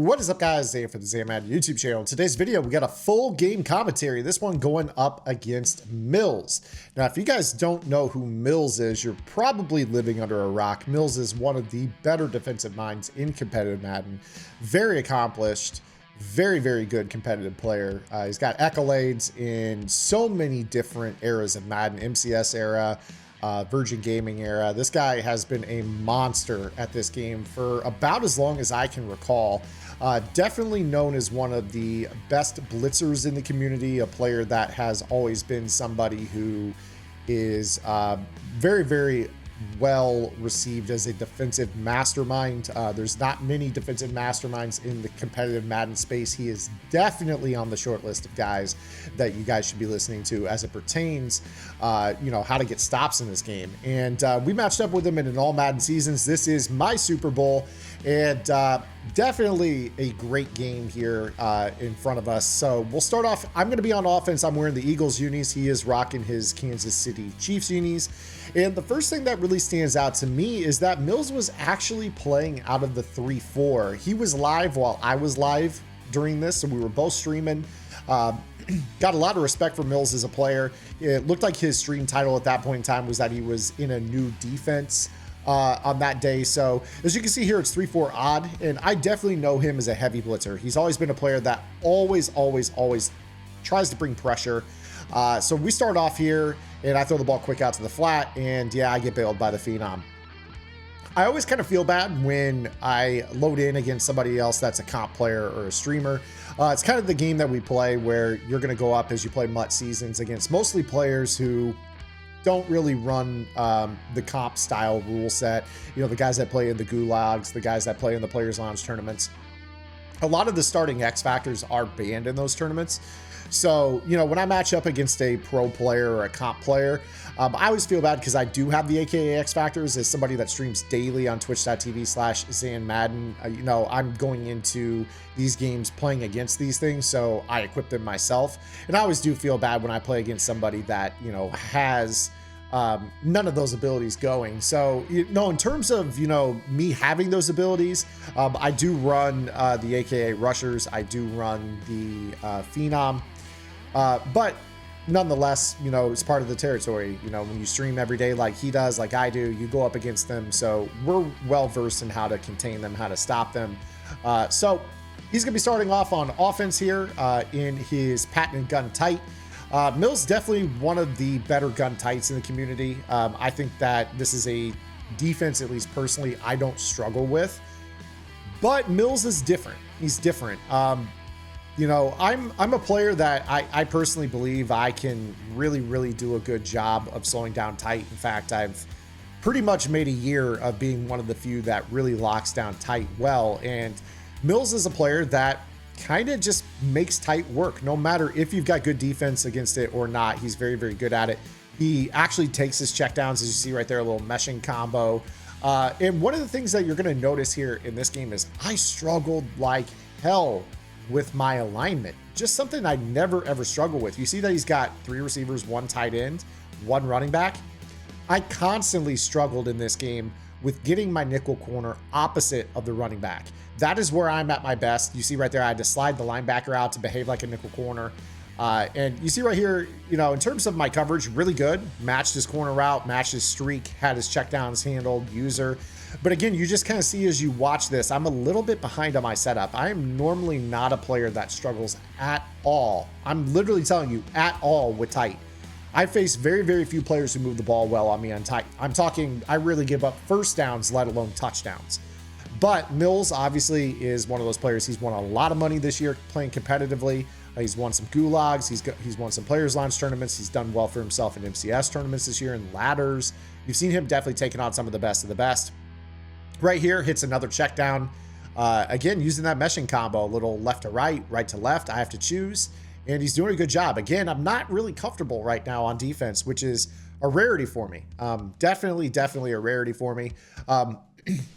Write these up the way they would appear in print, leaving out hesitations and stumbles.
What is up, guys? Zan from the All-Madden YouTube channel. In today's video, we got a full game commentary. This one going up against Millz. Now, if you guys don't know who Millz is, you're probably living under a rock. Millz is one of the better defensive minds in competitive Madden. Very accomplished, very good competitive player. He's got accolades in so many different eras of Madden, MCS era, Virgin Gaming era. This guy has been a monster at this game for about as long as I can recall. Definitely known as one of the best blitzers in the community, a player that has always been somebody who is very well received as a defensive mastermind. There's not many defensive masterminds in the competitive Madden space. He is definitely on the short list of guys that you guys should be listening to as it pertains, how to get stops in this game. And we matched up with him in an All-Madden seasons. This is my Super Bowl, and definitely a great game here in front of us. So we'll start off. I'm going to be on offense. I'm wearing the Eagles unis. He is rocking his Kansas City Chiefs unis. And the first thing that really stands out to me is that Millz was actually playing out of the 3-4. He was live while I was live during this, so we were both streaming. Got a lot of respect for Millz as a player. It looked like his stream title at that point in time was that he was in a new defense on that day. So as you can see here, it's 3-4 odd, and I definitely know him as a heavy blitzer. He's always been a player that always tries to bring pressure. So we start off here, and I throw the ball quick out to the flat, and yeah, I get bailed by the Phenom. I always kind of feel bad when I load in against somebody else that's a comp player or a streamer. It's kind of the game that we play where you're going to go up as you play MUT seasons against mostly players who don't really run the comp style rule set. You know, the guys that play in the gulags, the guys that play in the Players Lounge tournaments. A lot of the starting X factors are banned in those tournaments. So, when I match up against a pro player or a comp player, I always feel bad because I do have the AKA X factors as somebody that streams daily on twitch.tv/ZanMadden. I'm going into these games playing against these things, so I equip them myself. And I always do feel bad when I play against somebody that, has none of those abilities going. So, in terms of, me having those abilities, I do run the AKA rushers. I do run the Phenom. But nonetheless, it's part of the territory. When you stream every day like he does, like I do, you go up against them. So we're well versed in how to contain them, how to stop them. So he's going to be starting off on offense here in his patented gun tight. Millz definitely one of the better gun tights in the community. I think that this is a defense, at least personally, I don't struggle with. But Millz is different. He's different. I'm a player that I personally believe I can really do a good job of slowing down tight. In fact, I've pretty much made a year of being one of the few that really locks down tight well. And Millz is a player that kind of just makes tight work. No matter if you've got good defense against it or not, he's very good at it. He actually takes his checkdowns, as you see right there, a little meshing combo. And one of the things that you're going to notice here in this game is I struggled like hell with my alignment. Just something I never ever struggle with. You see that he's got 3 receivers, 1 tight end, 1 running back. I constantly struggled in this game with getting my nickel corner opposite of the running back. That is where I'm at my best. You see right there, I had to slide the linebacker out to behave like a nickel corner. And you see right here, in terms of my coverage, really good. Matched his corner route, matched his streak, had his checkdowns handled, user. But again, you just kind of see as you watch this, I'm a little bit behind on my setup. I am normally not a player that struggles at all. I'm literally telling you, at all with tight. I face very few players who move the ball well on me on tight. I'm talking, I really give up first downs, let alone touchdowns. But Millz obviously is one of those players. He's won a lot of money this year playing competitively. He's won some gulags. He's won some Players Launch tournaments. He's done well for himself in MCS tournaments this year and ladders. You've seen him definitely taking on some of the best of the best. Right here, hits another check down. Again, using that meshing combo, a little left to right, right to left. I have to choose, and he's doing a good job. Again, I'm not really comfortable right now on defense, which is a rarity for me. Definitely a rarity for me.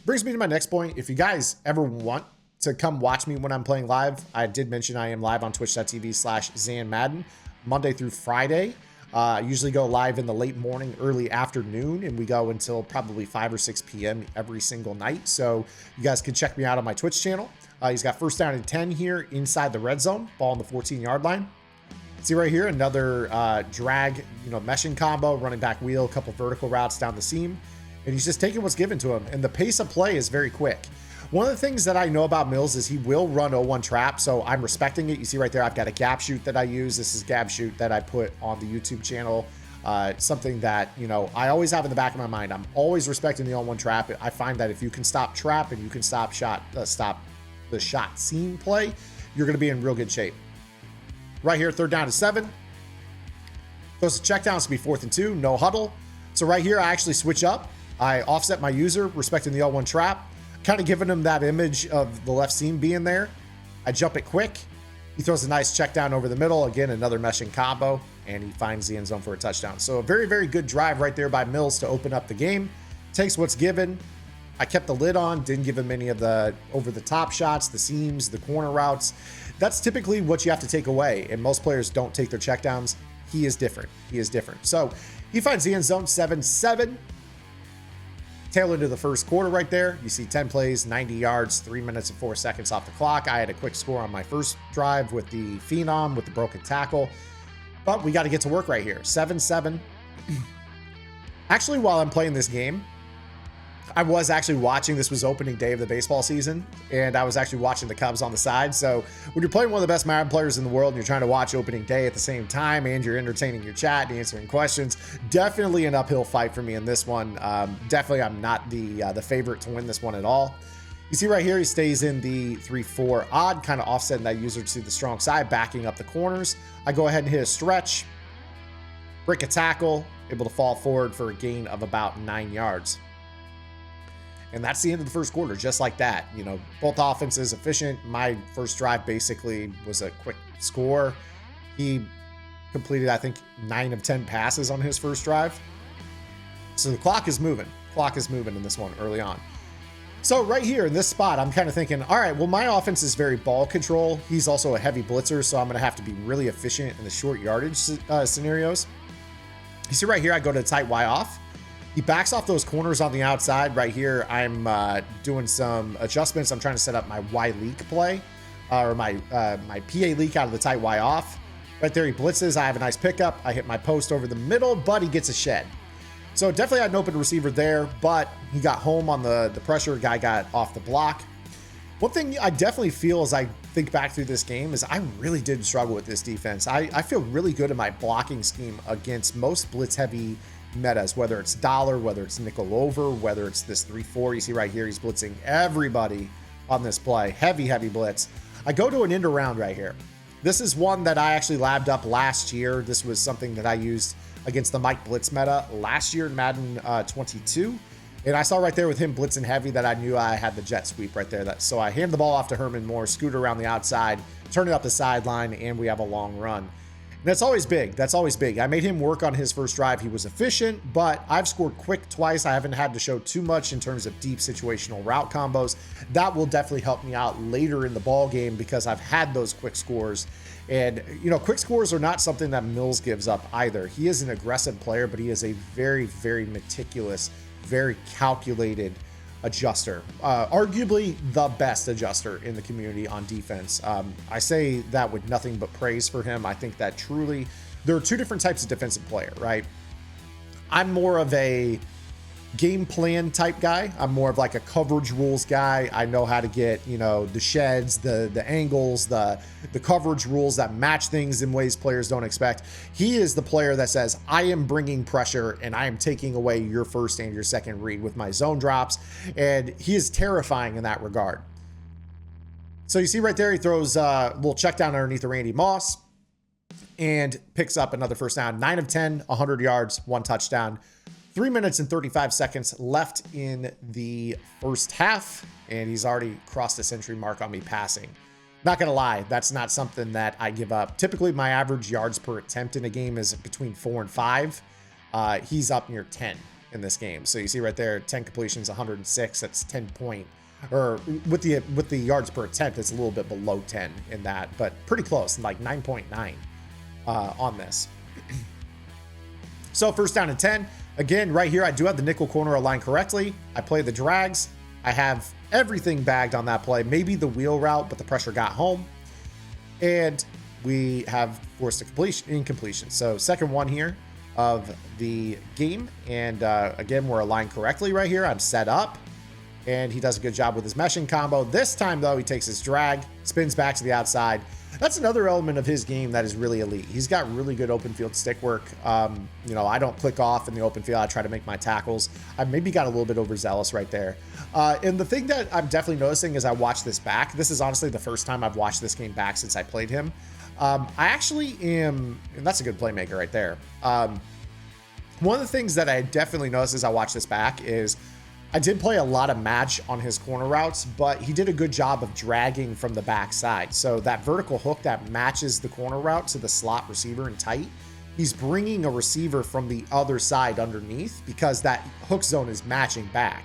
Brings me to my next point. If you guys ever want to come watch me when I'm playing live, I did mention I am live on twitch.tv/ZanMadden Monday through Friday. I usually go live in the late morning, early afternoon, and we go until probably 5 or 6 p.m. every single night. So you guys can check me out on my Twitch channel. He's got first down and 10 here inside the red zone, ball on the 14-yard line. See right here, another drag, meshing combo, running back wheel, a couple vertical routes down the seam. And he's just taking what's given to him. And the pace of play is very quick. One of the things that I know about Millz is he will run 0-1 trap, so I'm respecting it. You see right there, I've got a gap shoot that I use. This is gap shoot that I put on the YouTube channel. Something that, I always have in the back of my mind. I'm always respecting the 0-1 trap. I find that if you can stop trap and you can stop the shot seam play, you're going to be in real good shape. Right here, third down to 7. Those checkdowns to be 4th and 2, no huddle. So right here, I actually switch up. I offset my user, respecting the 0-1 trap. Kind of giving him that image of the left seam being there. I jump it quick. He throws a nice check down over the middle. Again, another meshing combo, and he finds the end zone for a touchdown. So a very, very good drive right there by Millz to open up the game. Takes what's given. I kept the lid on, didn't give him any of the over-the-top shots, the seams, the corner routes. That's typically what you have to take away, and most players don't take their checkdowns. He is different. He is different. So he finds the end zone, 7-7. Tail into the first quarter right there. You see 10 plays, 90 yards, 3 minutes and 4 seconds off the clock. I had a quick score on my first drive with the Phenom, with the broken tackle. But we got to get to work right here. 7-7. Actually, while I'm playing this game, I was actually watching, this was opening day of the baseball season, and I was actually watching the Cubs on the side. So when you're playing one of the best Madden players in the world and you're trying to watch opening day at the same time and you're entertaining your chat and answering questions, definitely an uphill fight for me in this one. Definitely I'm not the favorite to win this one at all. You see right here, he stays in the 3-4 odd, kind of offsetting that user to the strong side, backing up the corners. I go ahead and hit a stretch, break a tackle, able to fall forward for a gain of about 9 yards. And that's the end of the first quarter, just like that. Both offenses efficient. My first drive basically was a quick score. He completed, I think, 9 of 10 passes on his first drive. So the clock is moving. Clock is moving in this one early on. So right here in this spot, I'm kind of thinking, all right, well, my offense is very ball control. He's also a heavy blitzer, so I'm going to have to be really efficient in the short yardage scenarios. You see right here, I go to tight Y off. He backs off those corners on the outside. Right here, I'm doing some adjustments. I'm trying to set up my Y leak play, or my PA leak out of the tight Y off. Right there, he blitzes. I have a nice pickup. I hit my post over the middle, but he gets a shed. So definitely had an open receiver there, but he got home on the pressure. Guy got off the block. One thing I definitely feel as I think back through this game is I really did struggle with this defense. I feel really good in my blocking scheme against most blitz-heavy metas, whether it's dollar, whether it's nickel over, whether it's this 3-4. You see right here, he's blitzing everybody on this play. Heavy blitz. I go to an end around right here. This is one that I actually labbed up last year. This was something that I used against the Mike Blitz meta last year in Madden 22. And I saw right there with him blitzing heavy that I knew I had the jet sweep right there. So I hand the ball off to Herman Moore, scoot around the outside, turn it up the sideline, and we have a long run. And that's always big. That's always big. I made him work on his first drive. He was efficient, but I've scored quick twice. I haven't had to show too much in terms of deep situational route combos. That will definitely help me out later in the ball game because I've had those quick scores. And, quick scores are not something that Millz gives up either. He is an aggressive player, but he is a very, very meticulous, very calculated adjuster, arguably the best adjuster in the community on defense. I say that with nothing but praise for him. I think that truly there are two different types of defensive player, right? I'm more of a game plan type guy. I'm more of like a coverage rules guy. I know how to get, the sheds, the angles, the coverage rules that match things in ways players don't expect. He is the player that says, I am bringing pressure and I am taking away your first and your second read with my zone drops. And he is terrifying in that regard. So you see right there, he throws a little check down underneath the Randy Moss and picks up another first down. 9 of 10, 100 yards, 1 touchdown. 3 minutes and 35 seconds left in the first half, and he's already crossed the century mark on me passing. Not gonna lie, that's not something that I give up. Typically, my average yards per attempt in a game is between 4 and 5. He's up near 10 in this game. So you see right there, 10 completions, 106. That's 10 point, or with the yards per attempt, it's a little bit below 10 in that, but pretty close, like 9.9 on this. So first down and 10. Again, right here, I do have the nickel corner aligned correctly. I play the drags, I have everything bagged on that play. Maybe the wheel route, but the pressure got home. And we have forced a incompletion. So second one here of the game. And again, we're aligned correctly right here. I'm set up. And he does a good job with his meshing combo. This time, though, he takes his drag, spins back to the outside. That's another element of his game that is really elite. He's got really good open field stick work. You know, I don't click off in the open field. I try to make my tackles. I maybe got a little bit overzealous right there. And the thing that I'm definitely noticing as I watch this back, this is honestly the first time I've watched this game back since I played him. I actually am, and that's a good playmaker right there. One of the things that I definitely noticed as I watch this back is I did play a lot of match on his corner routes, but he did a good job of dragging from the backside. So that vertical hook that matches the corner route to the slot receiver and tight, he's bringing a receiver from the other side underneath because that hook zone is matching back.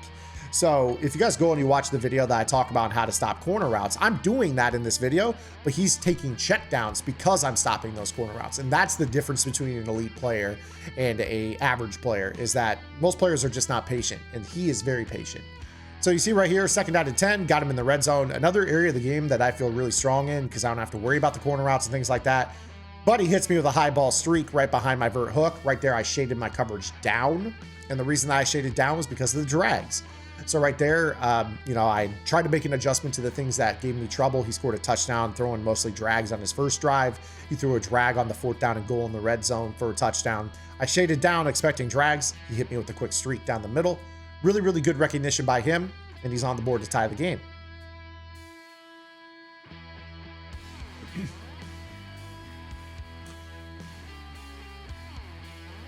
So if you guys go and you watch the video that I talk about how to stop corner routes, I'm doing that in this video, but he's taking check downs because I'm stopping those corner routes. And that's the difference between an elite player and a average player, is that most players are just not patient, and he is very patient. So you see right here, second down to 10, got him in the red zone. Another area of the game that I feel really strong in because I don't have to worry about the corner routes and things like that. But he hits me with a high ball streak right behind my vert hook. Right there, I shaded my coverage down. And the reason that I shaded down was because of the drags. So right there, you know, I tried to make an adjustment to the things that gave me trouble. He scored a touchdown, throwing mostly drags on his first drive. He threw a drag on the 4th down and goal in the red zone for a touchdown. I shaded down expecting drags. He hit me with a quick streak down the middle. Really, really good recognition by him, and he's on the board to tie the game.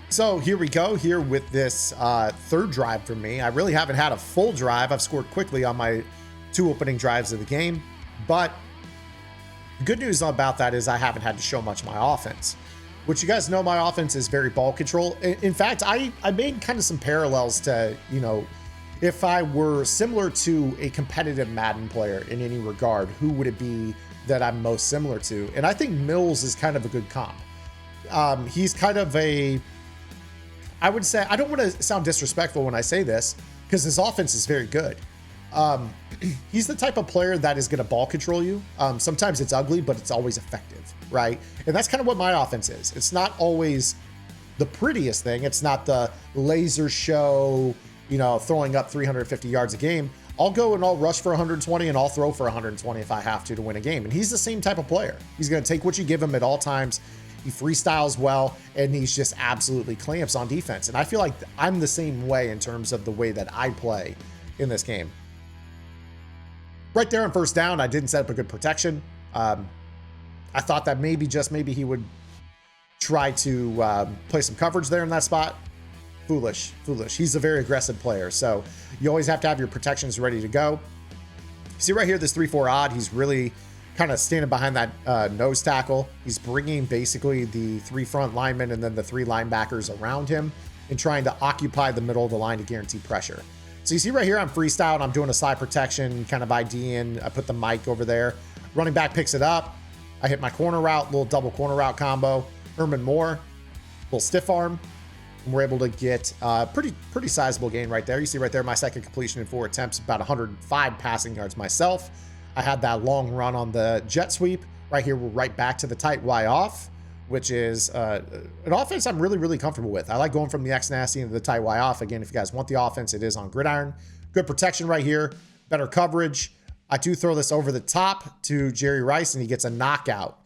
So here we go here with this third drive for me. I really haven't had a full drive. I've scored quickly on my 2 opening drives of the game, but the good news about that is I haven't had to show much of my offense, which you guys know my offense is very ball control. In fact, I made kind of some parallels to, you know, if I were similar to a competitive Madden player in any regard, who would it be that I'm most similar to? And I think Millz is kind of a good comp. He's kind of I would say, I don't want to sound disrespectful when I say this, because his offense is very good. He's the type of player that is going to ball control you. Sometimes it's ugly, but it's always effective, right? And that's kind of what my offense is. It's not always the prettiest thing. It's not the laser show, you know, throwing up 350 yards a game. I'll go and I'll rush for 120 and I'll throw for 120 if I have to win a game. And he's the same type of player. He's going to take what you give him at all times. He freestyles well, and he's just absolutely clamps on defense. And I feel like I'm the same way in terms of the way that I play in this game. Right there on 1st down, I didn't set up a good protection. I thought that maybe, just maybe, he would try to play some coverage there in that spot. Foolish. He's a very aggressive player, so you always have to have your protections ready to go. See right here, this 3-4 odd, he's really kind of standing behind that nose tackle. He's bringing basically the 3 front linemen and then the 3 linebackers around him and trying to occupy the middle of the line to guarantee pressure. So you see right here, I'm freestyled. I'm doing a side protection, kind of IDing. I put the mic over there. Running back picks it up. I hit my corner route, little double corner route combo. Herman Moore, little stiff arm. And we're able to get a pretty sizable gain right there. You see right there, my second completion in 4 attempts, about 105 passing yards myself. I had that long run on the jet sweep. Right here, we're right back to the tight Y off, which is an offense I'm really, really comfortable with. I like going from the X nasty into the tight Y off. Again, if you guys want the offense, it is on gridiron. Good protection right here, better coverage. I do throw this over the top to Jerry Rice, and he gets a knockout.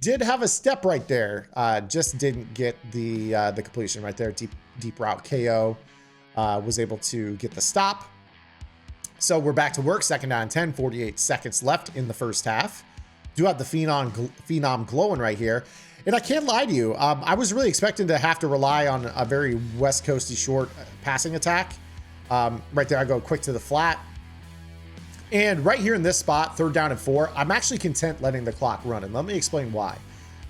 Did have a step right there, just didn't get the completion right there. Deep route KO, was able to get the stop. So we're back to work, 2nd down and 10, 48 seconds left in the first half. Do have the Phenom glowing right here. And I can't lie to you, I was really expecting to have to rely on a very West Coasty short passing attack. Right there, I go quick to the flat. And right here in this spot, 3rd down and 4, I'm actually content letting the clock run. And let me explain why.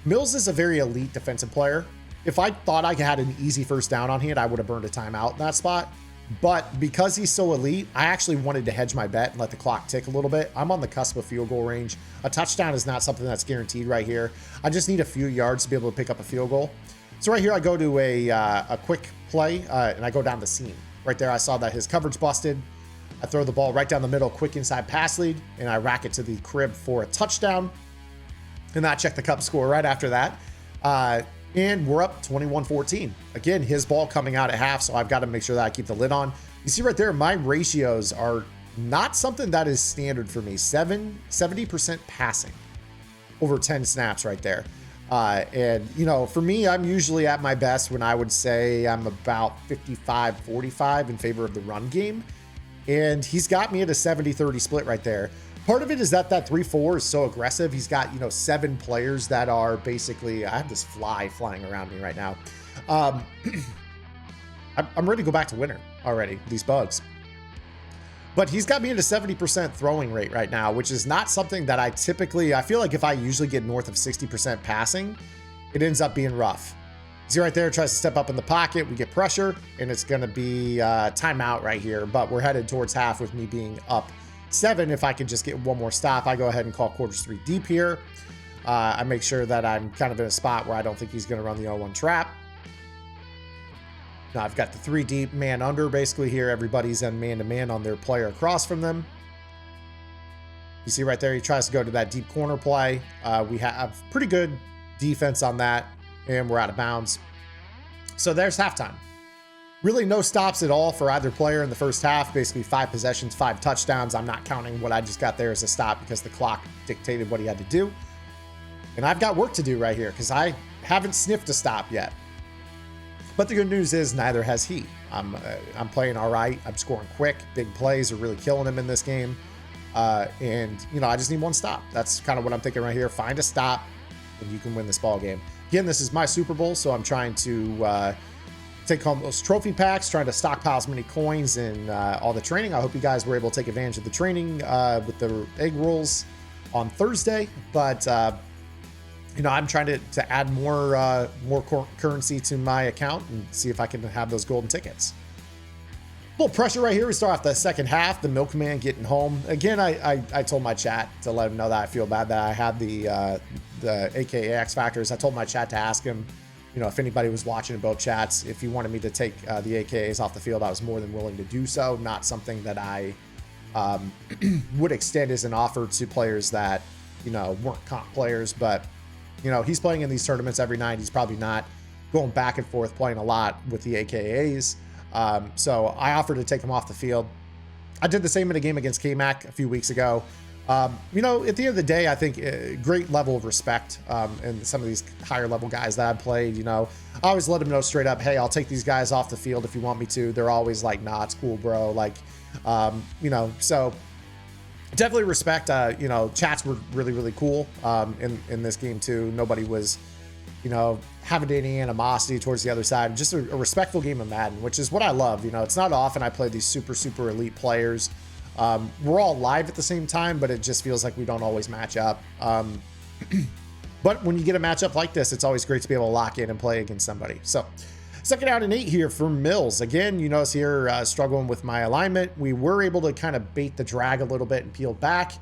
Millz is a very elite defensive player. If I thought I had an easy 1st down on hand, I would have burned a timeout in that spot. But because he's so elite, I actually wanted to hedge my bet and let the clock tick a little bit. I'm on the cusp of field goal range. A touchdown is not something that's guaranteed right here. I just need a few yards to be able to pick up a field goal. So right here, I go to a quick play, and I go down the seam. Right there, I saw that his coverage busted. I throw the ball right down the middle, quick inside pass lead, and I rack it to the crib for a touchdown. And I check the cup score right after that. And we're up 21-14. Again, his ball coming out at half, so I've got to make sure that I keep the lid on. You see right there, my ratios are not something that is standard for me. 70% passing over 10 snaps right there. And, you know, for me, I'm usually at my best when I would say I'm about 55-45 in favor of the run game. And he's got me at a 70-30 split right there. Part of it is that 3-4 is so aggressive. He's got, you know, 7 players that are basically, I have this fly flying around me right now. I'm ready to go back to winter already, these bugs. But he's got me at a 70% throwing rate right now, which is not something that I feel like if I usually get north of 60% passing, it ends up being rough. See right there, tries to step up in the pocket. We get pressure, and it's going to be timeout right here. But we're headed towards half with me being up 7. If I could just get one more stop, I go ahead and call quarters 3 deep here. I make sure that I'm kind of in a spot where I don't think he's going to run the 0-1 trap. Now I've got the 3 deep, man under basically here. Everybody's in man-to-man on their player across from them. You see right there, he tries to go to that deep corner play. We have pretty good defense on that, and we're out of bounds. So there's halftime. Really no stops at all for either player in the first half. Basically 5 possessions, 5 touchdowns. I'm not counting what I just got there as a stop because the clock dictated what he had to do. And I've got work to do right here because I haven't sniffed a stop yet. But the good news is neither has he. I'm playing all right. I'm scoring quick. Big plays are really killing him in this game. And, you know, I just need one stop. That's kind of what I'm thinking right here. Find a stop and you can win this ball game. Again, this is my Super Bowl, so I'm trying to take home those trophy packs, trying to stockpile as many coins and all the training. I hope you guys were able to take advantage of the training with the egg rolls on Thursday. But, you know, I'm trying to add more currency to my account and see if I can have those golden tickets. A little pressure right here. We start off the second half. The milkman getting home. Again, I told my chat to let him know that I feel bad that I had the AKA X Factors. I told my chat to ask him, you know, if anybody was watching in both chats, if he wanted me to take the AKAs off the field, I was more than willing to do so. Not something that I would extend as an offer to players that, you know, weren't comp players. But, you know, he's playing in these tournaments every night. He's probably not going back and forth playing a lot with the AKAs. So I offered to take him off the field. I did the same in a game against K-Mac a few weeks ago. You know, at the end of the day, I think great level of respect. And some of these higher level guys that I played, you know, I always let them know straight up, hey, I'll take these guys off the field if you want me to. They're always like, nah, it's cool, bro. Like, you know, so definitely respect. You know, chats were really, really cool in this game too. Nobody was, you know, having any animosity towards the other side. Just a respectful game of Madden, which is what I love. You know, it's not often I play these super, super elite players. We're all live at the same time, but it just feels like we don't always match up. But when you get a matchup like this, it's always great to be able to lock in and play against somebody. So second out and 8 here for Millz. Again, you notice here struggling with my alignment. We were able to kind of bait the drag a little bit and peel back.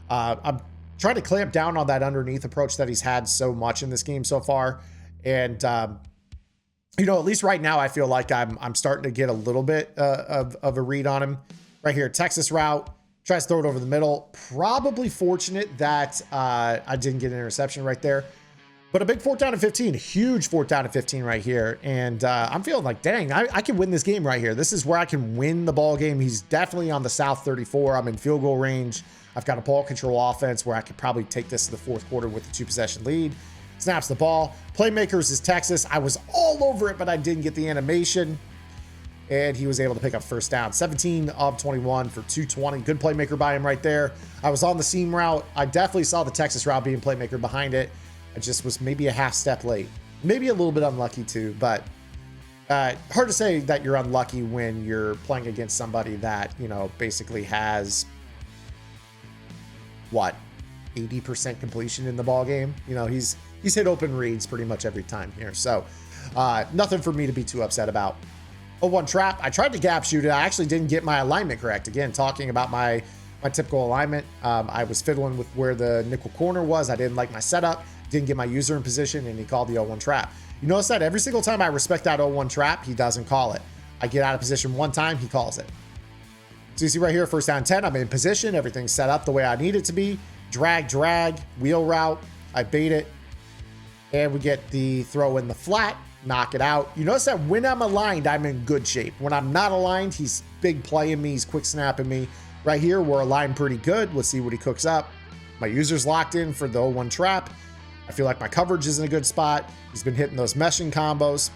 I'm trying to clamp down on that underneath approach that he's had so much in this game so far. And, you know, at least right now, I feel like I'm starting to get a little bit of a read on him. Right here, Texas route, tries to throw it over the middle. Probably fortunate that I didn't get an interception right there. But a big 4th down and 15, huge 4th down and 15 right here. And I'm feeling like, dang, I can win this game right here. This is where I can win the ball game. He's definitely on the South 34. I'm in field goal range. I've got a ball control offense where I could probably take this to the 4th quarter with the 2-possession lead. Snaps the ball. Playmakers is Texas. I was all over it, but I didn't get the animation. And he was able to pick up first down. 17 of 21 for 220. Good playmaker by him right there. I was on the seam route. I definitely saw the Texas route being playmaker behind it. I just was maybe a half step late. Maybe a little bit unlucky too, but hard to say that you're unlucky when you're playing against somebody that, you know, basically has, what, 80% completion in the ball game. You know, he's hit open reads pretty much every time here. So nothing for me to be too upset about. 0-1 trap. I tried to gap shoot it. I actually didn't get my alignment correct. Again, talking about my typical alignment. I was fiddling with where the nickel corner was. I didn't like my setup. Didn't get my user in position, and he called the 0-1 trap. You notice that every single time I respect that 0-1 trap, he doesn't call it. I get out of position one time, he calls it. So you see right here, first down 10, I'm in position. Everything's set up the way I need it to be. Drag, wheel route. I bait it. And we get the throw in the flat, knock it out. You notice that when I'm aligned, I'm in good shape. When I'm not aligned, he's big playing me. He's quick snapping me. Right here, we're aligned pretty good. Let's see what he cooks up. My user's locked in for the 0-1 trap. I feel like my coverage is in a good spot. He's been hitting those meshing combos.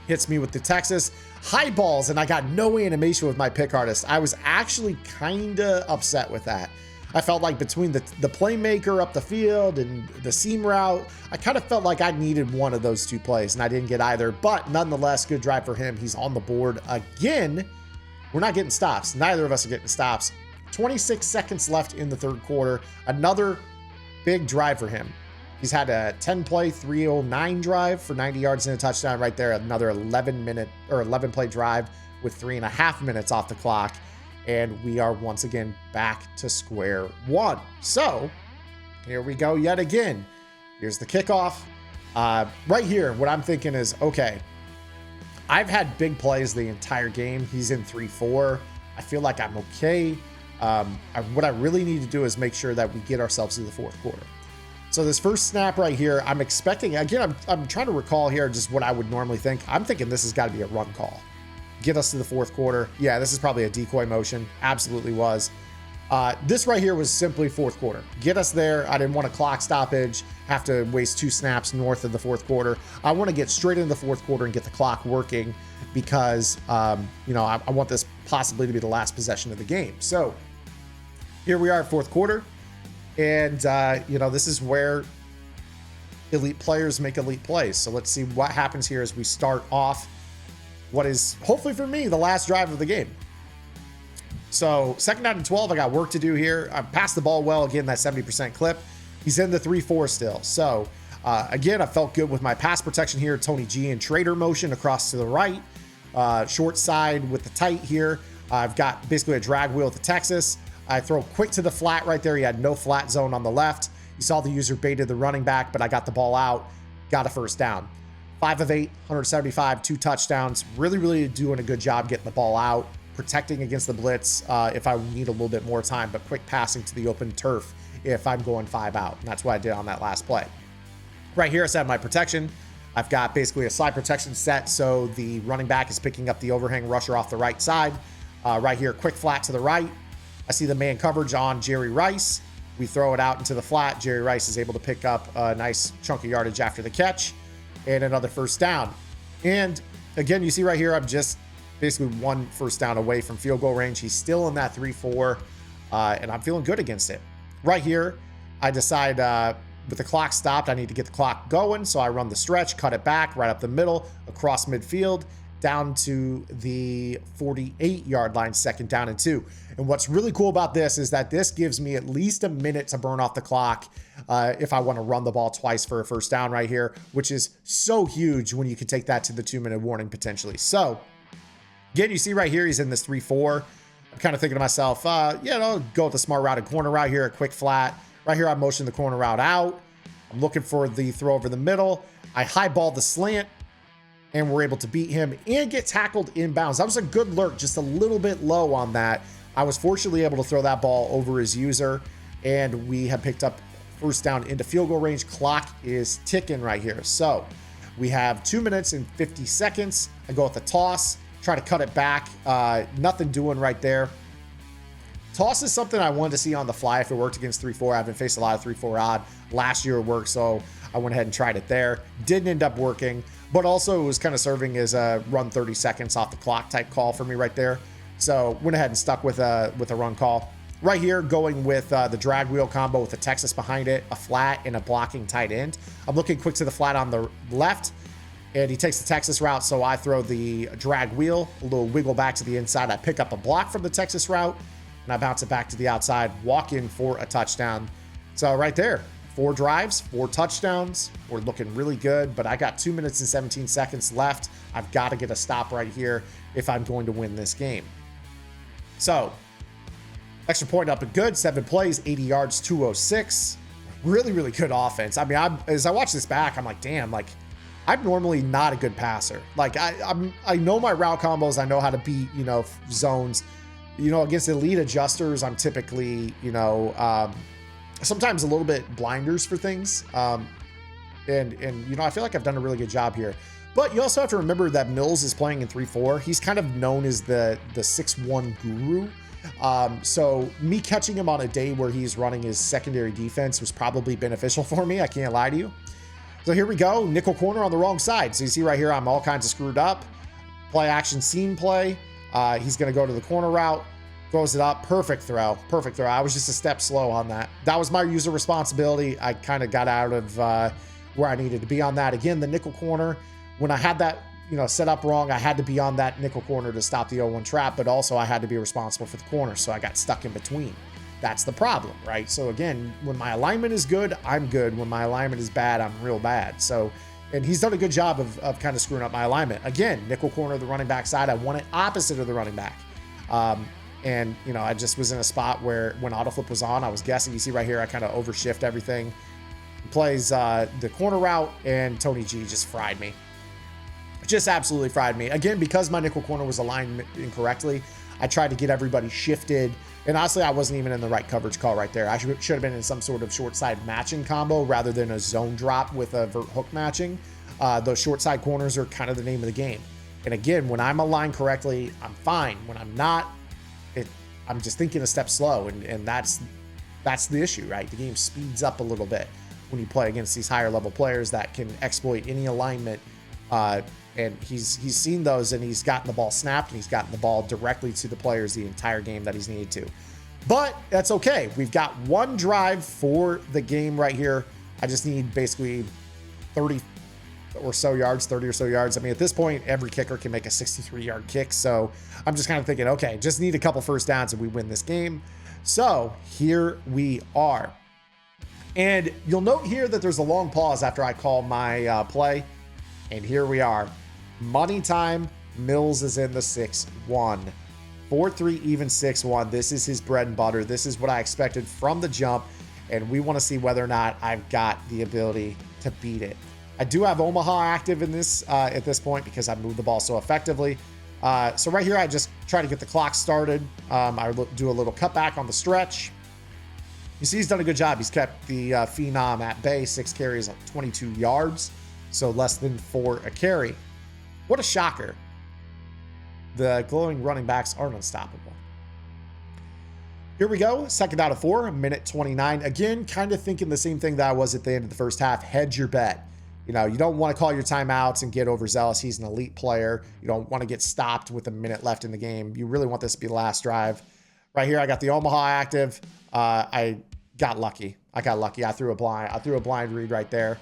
Hits me with the Texas. High balls, and I got no animation with my pick artist. I was actually kind of upset with that. I felt like between the playmaker up the field and the seam route, I kind of felt like I needed one of those two plays, and I didn't get either. But nonetheless, good drive for him. He's on the board again. We're not getting stops. Neither of us are getting stops. 26 seconds left in the third quarter. Another big drive for him. He's had a 10-play, 309 drive for 90 yards and a touchdown right there. Another 11-play drive with 3.5 minutes off the clock. And we are once again back to square one. So here we go yet again. Here's the kickoff. Right here, what I'm thinking is, okay, I've had big plays the entire game. He's in 3-4. I feel like I'm okay. What I really need to do is make sure that we get ourselves to the fourth quarter. So this first snap right here, I'm expecting, again, I'm trying to recall here just what I would normally think. I'm thinking this has got to be a run call. Get us to the fourth quarter. Yeah, this is probably a decoy motion. Absolutely was. This right here was simply fourth quarter. Get us there. I didn't want a clock stoppage, have to waste 2 snaps north of the fourth quarter. I want to get straight into the fourth quarter and get the clock working because, I want this possibly to be the last possession of the game. So here we are at fourth quarter. And, this is where elite players make elite plays. So let's see what happens here as we start off what is, hopefully for me, the last drive of the game. So 2nd down and 12, I got work to do here. I passed the ball well, again, that 70% clip. He's in the 3-4 still. So, again, I felt good with my pass protection here. Tony G and Trader motion across to the right. Short side with the tight here. I've got basically a drag wheel with the Texas. I throw quick to the flat right there. He had no flat zone on the left. You saw the user baited the running back, but I got the ball out, got a first down. 5 of 8, 175, 2 touchdowns. Really, really doing a good job getting the ball out, protecting against the blitz if I need a little bit more time, but quick passing to the open turf if I'm going 5 out. And that's what I did on that last play. Right here, I set my protection. I've got basically a slide protection set, so the running back is picking up the overhang rusher off the right side. Right here, quick flat to the right. I see the man coverage on Jerry Rice. We throw it out into the flat. Jerry Rice is able to pick up a nice chunk of yardage after the catch and another first down. And again, you see right here, I'm just basically 1 first down away from field goal range. He's still in that 3-4, and I'm feeling good against it. Right here, I decide with the clock stopped, I need to get the clock going. So I run the stretch, cut it back right up the middle, across midfield, down to the 48-yard line, 2nd down and 2. And what's really cool about this is that this gives me at least a minute to burn off the clock if I want to run the ball twice for a first down right here, which is so huge when you can take that to the 2-minute warning potentially. So again, you see right here, he's in this 3-4. I'm kind of thinking to myself, go with the smart route and corner route here, a quick flat. Right here, I motion the corner route out. I'm looking for the throw over the middle. I highball the slant, and we're able to beat him and get tackled inbounds. That was a good lurk, just a little bit low on that. I was fortunately able to throw that ball over his user, and we have picked up first down into field goal range. Clock is ticking right here. So we have 2 minutes and 50 seconds. I go with the toss, try to cut it back. Nothing doing right there. Toss is something I wanted to see on the fly if it worked against 3-4. I haven't faced a lot of 3-4 odd. Last year it worked, so I went ahead and tried it there. Didn't end up working, but also it was kind of serving as a run 30 seconds off the clock type call for me right there. So went ahead and stuck with a run call. Right here, going with the drag wheel combo with the Texas behind it, a flat and a blocking tight end. I'm looking quick to the flat on the left, and he takes the Texas route, so I throw the drag wheel, a little wiggle back to the inside. I pick up a block from the Texas route, and I bounce it back to the outside, walk in for a touchdown. So right there, 4 drives, 4 touchdowns. We're looking really good, but I got 2 minutes and 17 seconds left. I've got to get a stop right here if I'm going to win this game. So, extra point up and good, 7 plays, 80 yards, 206. Really, really good offense. I mean, as I watch this back, I'm like, damn, I'm normally not a good passer. I know my route combos. I know how to beat, zones. against elite adjusters, I'm typically, sometimes a little bit blinders for things. And I feel like I've done a really good job here. But you also have to remember that Millz is playing in 3-4. He's kind of known as the 6-1 guru. So me catching him on a day where he's running his secondary defense was probably beneficial for me. I can't lie to you. So here we go. Nickel corner on the wrong side. So you see right here, I'm all kinds of screwed up. Play action seam play. He's going to go to the corner route. Throws it up. Perfect throw. Perfect throw. I was just a step slow on that. That was my user responsibility. I kind of got out of where I needed to be on that. Again, the nickel corner. When I had that, set up wrong, I had to be on that nickel corner to stop the 0-1 trap, but also I had to be responsible for the corner, so I got stuck in between. That's the problem, right? So again, when my alignment is good, I'm good. When my alignment is bad, I'm real bad. So, and he's done a good job of kind of screwing up my alignment. Again, nickel corner, the running back side, I want it opposite of the running back. And I just was in a spot where when autoflip was on, I was guessing. You see right here, I kind of overshift everything. He plays the corner route, and Tony G just fried me. Just absolutely fried me. Again, because my nickel corner was aligned incorrectly, I tried to get everybody shifted. And honestly, I wasn't even in the right coverage call right there. I should have been in some sort of short side matching combo rather than a zone drop with a vert hook matching. Those short side corners are kind of the name of the game. And again, when I'm aligned correctly, I'm fine. When I'm not, I'm just thinking a step slow. And that's the issue, right? The game speeds up a little bit when you play against these higher level players that can exploit any alignment. And he's seen those, and he's gotten the ball snapped, and he's gotten the ball directly to the players the entire game that he's needed to. But that's okay. We've got one drive for the game right here. I just need basically 30 or so yards. I mean, at this point, every kicker can make a 63-yard kick. So I'm just kind of thinking, okay, just need a couple first downs and we win this game. So here we are. And you'll note here that there's a long pause after I call my play. And here we are. Money time. Millz is in the 6-1. 4-3 even 6-1. This is his bread and butter. This is what I expected from the jump. And we want to see whether or not I've got the ability to beat it. I do have Omaha active in this at this point because I moved the ball so effectively. So right here, I just try to get the clock started. I do a little cutback on the stretch. You see, he's done a good job. He's kept the Phenom at bay. 6 carries, 22 yards. So less than 4 a carry. What a shocker. The glowing running backs aren't unstoppable. Here we go. Second out of 4, minute 29. Again, kind of thinking the same thing that I was at the end of the first half. Hedge your bet. You don't want to call your timeouts and get overzealous. He's an elite player. You don't want to get stopped with a minute left in the game. You really want this to be the last drive. Right here, I got the Omaha active. I got lucky. I threw a blind read right there.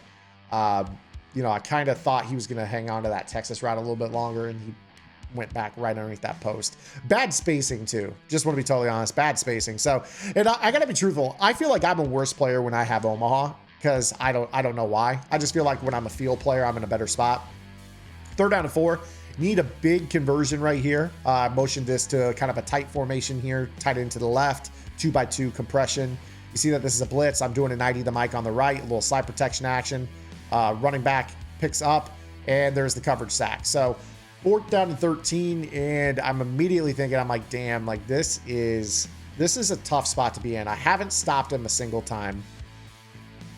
I kind of thought he was going to hang on to that Texas route a little bit longer, and he went back right underneath that post. Bad spacing too. Just want to be totally honest. Bad spacing. So, and I got to be truthful. I feel like I'm a worse player when I have Omaha because I don't know why. I just feel like when I'm a field player, I'm in a better spot. Third down and 4. Need a big conversion right here. Motioned this to kind of a tight formation here, tight into the left, 2x2 compression. You see that this is a blitz. I'm doing a 90 the mic on the right, a little slide protection action. Running back picks up, and there's the coverage sack. So 4th down and 13, and I'm immediately thinking, I'm like, damn, like this is a tough spot to be in. I haven't stopped him a single time.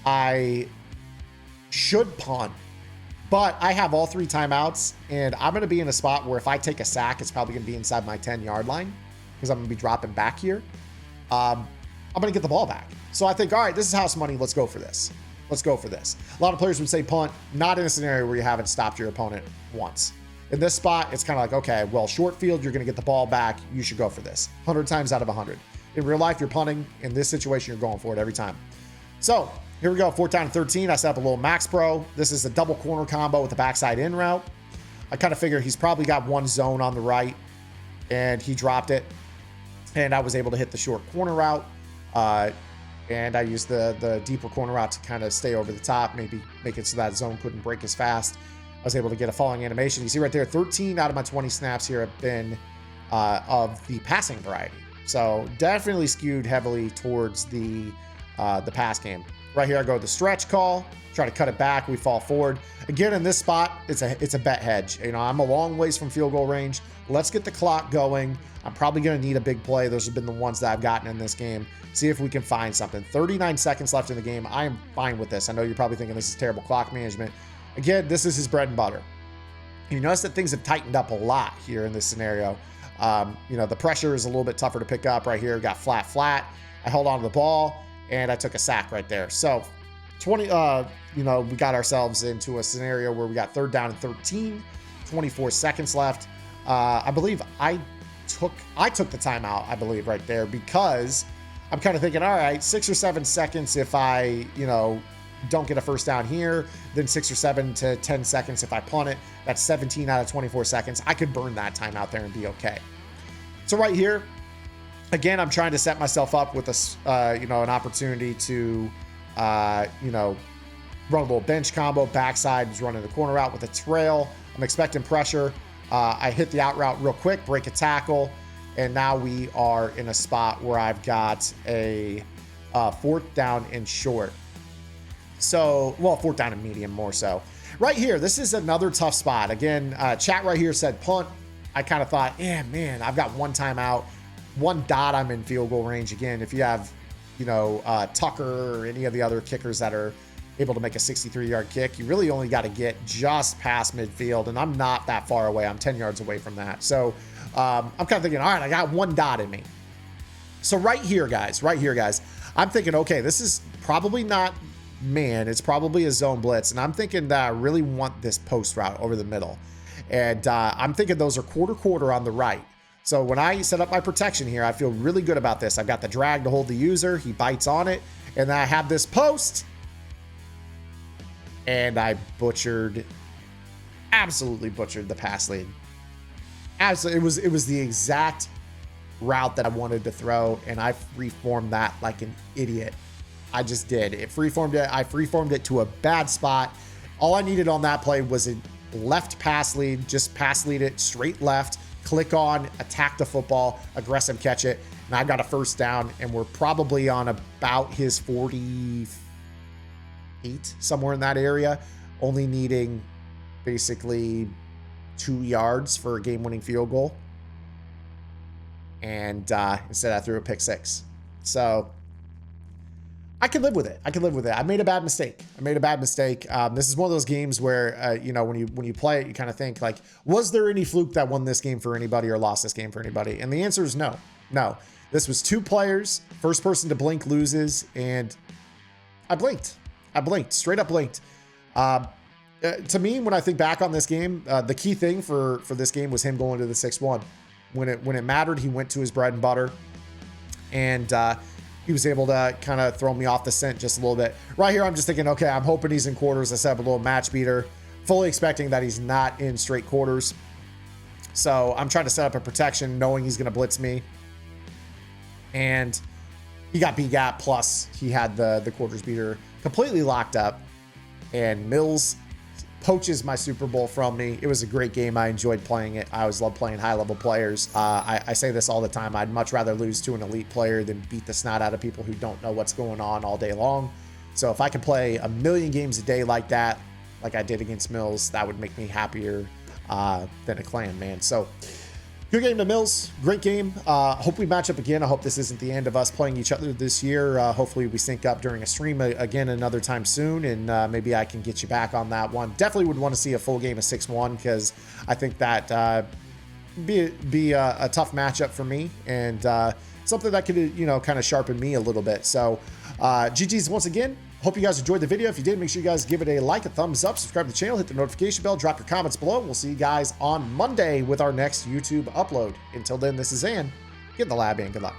I should punt, but I have all 3 timeouts, and I'm going to be in a spot where if I take a sack, it's probably going to be inside my 10-yard line because I'm going to be dropping back here. I'm going to get the ball back. So I think, all right, this is house money. Let's go for this. A lot of players would say punt, not in a scenario where you haven't stopped your opponent once. In this spot, it's kind of like, okay, well, short field, you're going to get the ball back. You should go for this 100 times out of 100. In real life, you're punting. In this situation, you're going for it every time. So here we go. 4th down and 13. I set up a little max pro. This is a double corner combo with the backside in route. I kind of figure he's probably got one zone on the right, and he dropped it. And I was able to hit the short corner route. And I used the deeper corner route to kind of stay over the top, maybe make it so that zone couldn't break as fast. I was able to get a falling animation. You see right there, 13 out of my 20 snaps here have been of the passing variety. So definitely skewed heavily towards the pass game. Right here, I go with the stretch call, try to cut it back. We fall forward. Again, in this spot, it's a bet hedge. You know, I'm a long ways from field goal range. Let's get the clock going. I'm probably going to need a big play. Those have been the ones that I've gotten in this game. See if we can find something. 39 seconds left in the game. I am fine with this. I know you're probably thinking this is terrible clock management. Again, this is his bread and butter. You notice that things have tightened up a lot here in this scenario. You know, the pressure is a little bit tougher to pick up right here. Got flat. I held on to the ball, and I took a sack right there. So 20, you know, we got ourselves into a scenario where we got 3rd down and 13, 24 seconds left. I believe I took the timeout, I believe, right there, because I'm kind of thinking, all right, 6 or 7 seconds if I, you know, don't get a first down here, then 6 or 7 to 10 seconds if I punt it. That's 17 out of 24 seconds. I could burn that time out there and be okay. So right here, again, I'm trying to set myself up with a, you know, an opportunity to, you know, run a little bench combo. Backside is running the corner out with a trail. I'm expecting pressure. I hit the out route real quick, break a tackle, and now we are in a spot where I've got a 4th down and short. So, well, 4th down and medium more so. Right here, this is another tough spot. Again, chat right here said punt. I kind of thought, yeah, man, I've got 1 timeout, 1 dot, I'm in field goal range. Again, if you have, you know, Tucker or any of the other kickers that are able to make a 63-yard kick, you really only got to get just past midfield, and I'm not that far away. I'm 10 yards away from that. So I'm kind of thinking, all right, I got 1 dot in me. So right here, guys, I'm thinking, okay, this is probably not man, it's probably a zone blitz, and I'm thinking that I really want this post route over the middle, and I'm thinking those are quarter on the right. So when I set up my protection here, I feel really good about this. I've got the drag to hold the user, he bites on it, and then I have this post, and I absolutely butchered the pass lead. Absolutely, it was the exact route that I wanted to throw, and I freeformed that like an idiot. I just did. I freeformed it to a bad spot. All I needed on that play was a left pass lead, just pass lead it straight left, click on, attack the football, aggressive catch it, and I got a 1st down, and we're probably on about his 48, somewhere in that area, only needing basically 2 yards for a game-winning field goal. And instead I threw a pick 6. So I can live with it. I made a bad mistake. This is one of those games where, you know, when you play it, you kind of think like, was there any fluke that won this game for anybody or lost this game for anybody? And the answer is no. This was 2 players. First person to blink loses, and I blinked. Straight up blinked. To me, when I think back on this game, the key thing for this game was him going to the 6-1. When it mattered, he went to his bread and butter, and he was able to kind of throw me off the scent just a little bit. Right here, I'm just thinking, okay, I'm hoping he's in quarters. I set up a little match beater, fully expecting that he's not in straight quarters. So I'm trying to set up a protection, knowing he's going to blitz me. And he got B-gap, plus he had the quarters beater completely locked up. And Millz poaches my Super Bowl from me. It was a great game. I enjoyed playing it. I always love playing high-level players. I say this all the time. I'd much rather lose to an elite player than beat the snot out of people who don't know what's going on all day long. So if I could play a million games a day like that, like I did against Millz, that would make me happier than a clan, man. So good game to Millz. Great game. Hope we match up again. I hope this isn't the end of us playing each other this year. Hopefully we sync up during a stream again another time soon, and maybe I can get you back on that one. Definitely would want to see a full game of 6-1, because I think that be a tough matchup for me, and something that could, you know, kind of sharpen me a little bit. So GG's once again. Hope you guys enjoyed the video. If you did, make sure you guys give it a like, a thumbs up, subscribe to the channel, hit the notification bell, drop your comments below. We'll see you guys on Monday with our next YouTube upload. Until then, this is Zan. Get in the lab, and good luck.